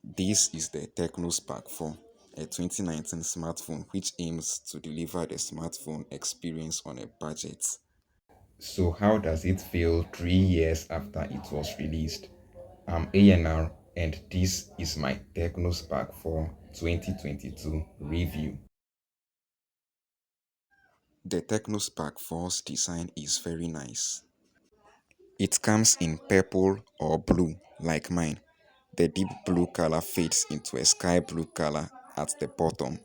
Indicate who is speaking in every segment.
Speaker 1: This is the Tecno Spark 4, a 2019 smartphone which aims to deliver the smartphone experience on a budget. So how does it feel 3 years after it was released? I'm ANR and this is my Tecno Spark 4 2022 review. The Tecno Spark 4's design is very nice. It comes in purple or blue like mine. The deep blue color fades into a sky blue color at the bottom.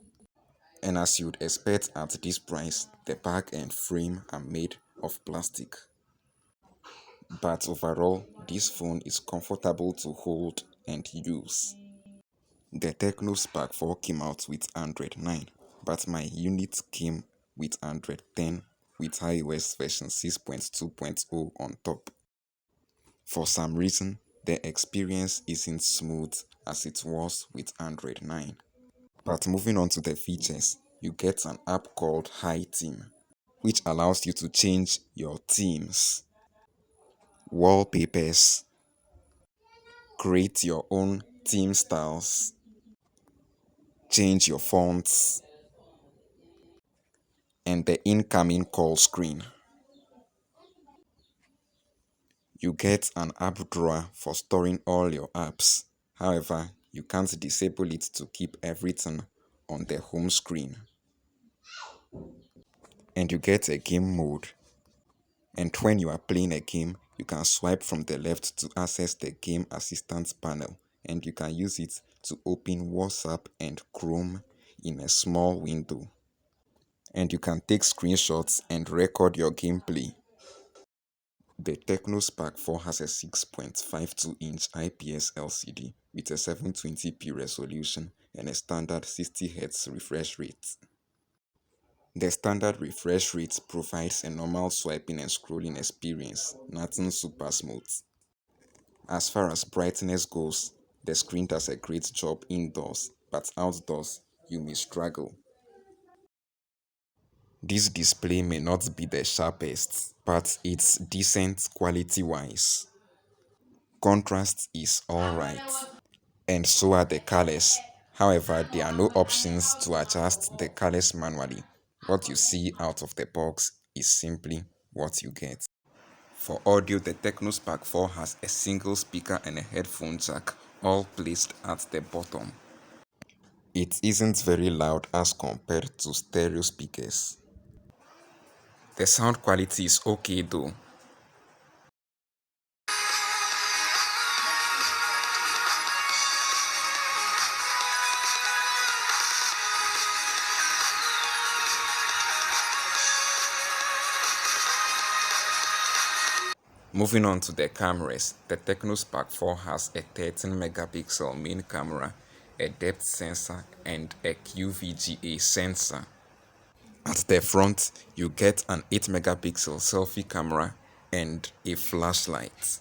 Speaker 1: And as you'd expect at this price, the back and frame are made of plastic. But overall, this phone is comfortable to hold and use. The Tecno Spark 4 came out with Android 9, but my unit came with Android 10 with iOS version 6.2.0 on top. For some reason, the experience isn't smooth as it was with Android 9. But moving on to the features, you get an app called Hi Theme, which allows you to change your themes, wallpapers, create your own theme styles, change your fonts, and the incoming call screen. You get an app drawer for storing all your apps. However, you can't disable it to keep everything on the home screen. And you get a game mode. And when you are playing a game, you can swipe from the left to access the game assistance panel, and you can use it to open WhatsApp and Chrome in a small window. And you can take screenshots and record your gameplay. The Tecno Spark 4 has a 6.52-inch IPS LCD with a 720p resolution and a standard 60Hz refresh rate. The standard refresh rate provides a normal swiping and scrolling experience, nothing super smooth. As far as brightness goes, the screen does a great job indoors, but outdoors, you may struggle. This display may not be the sharpest, but it's decent quality-wise. Contrast is alright, and so are the colors. However, there are no options to adjust the colors manually. What you see out of the box is simply what you get. For audio, the Tecno Spark 4 has a single speaker and a headphone jack, all placed at the bottom. It isn't very loud as compared to stereo speakers. The sound quality is okay though. Moving on to the cameras, the Tecno Spark 4 has a 13 megapixel main camera, a depth sensor, and a QVGA sensor. At the front, you get an 8 megapixel selfie camera and a flashlight.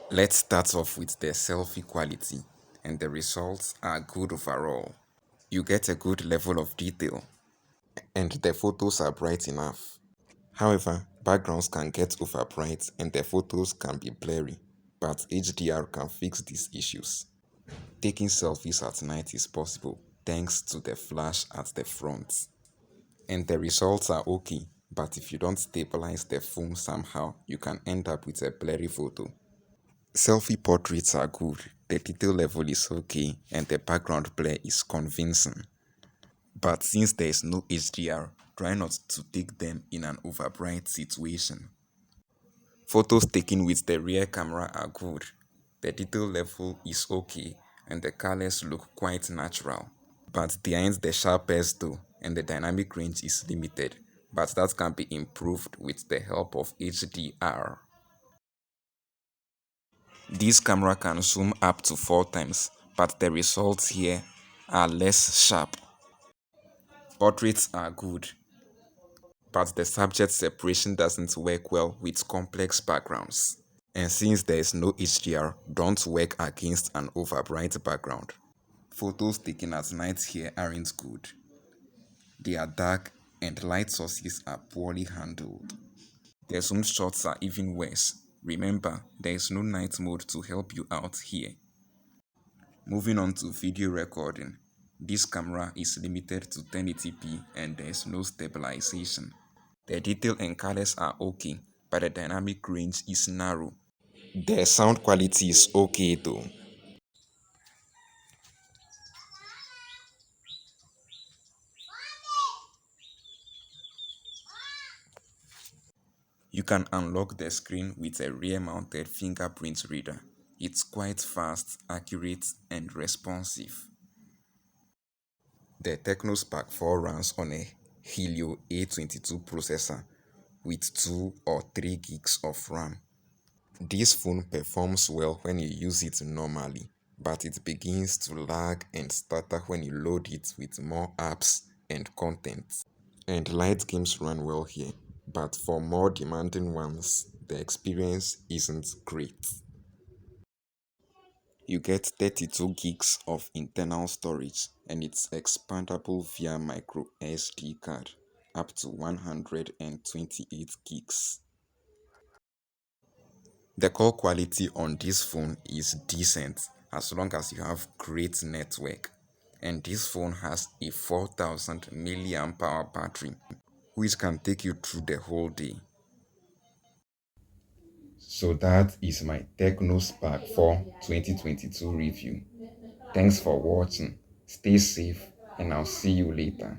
Speaker 1: Let's start off with the selfie quality, and the results are good overall. You get a good level of detail, and the photos are bright enough. However, backgrounds can get over bright and the photos can be blurry, but HDR can fix these issues. Taking selfies at night is possible thanks to the flash at the front. And the results are okay, but if you don't stabilize the phone somehow, you can end up with a blurry photo. Selfie portraits are good, the detail level is okay, and the background blur is convincing. But since there is no HDR, try not to take them in an overbright situation. Photos taken with the rear camera are good, the detail level is okay, and the colors look quite natural. But they aren't the sharpest though, and the dynamic range is limited, but that can be improved with the help of HDR. This camera can zoom up to 4 times, but the results here are less sharp. Portraits are good, but the subject separation doesn't work well with complex backgrounds. And since there is no HDR, don't work against an overbright background. Photos taken at night here aren't good. They are dark and light sources are poorly handled. The zoom shots are even worse. Remember, there is no night mode to help you out here. Moving on to video recording. This camera is limited to 1080p and there is no stabilization. The detail and colors are okay, but the dynamic range is narrow. The sound quality is okay though. You can unlock the screen with a rear-mounted fingerprint reader. It's quite fast, accurate, and responsive. The Tecno Spark 4 runs on a Helio A22 processor with 2 or 3 gigs of RAM. This phone performs well when you use it normally, but it begins to lag and stutter when you load it with more apps and content. And light games run well here, but for more demanding ones, the experience isn't great. You get 32 gigs of internal storage and it's expandable via micro SD card up to 128 gigs. The call quality on this phone is decent as long as you have great network. And this phone has a 4000 milliamp hour battery which can take you through the whole day. So that is my Tecno Spark 4 2022 review. Thanks for watching. Stay safe and I'll see you later.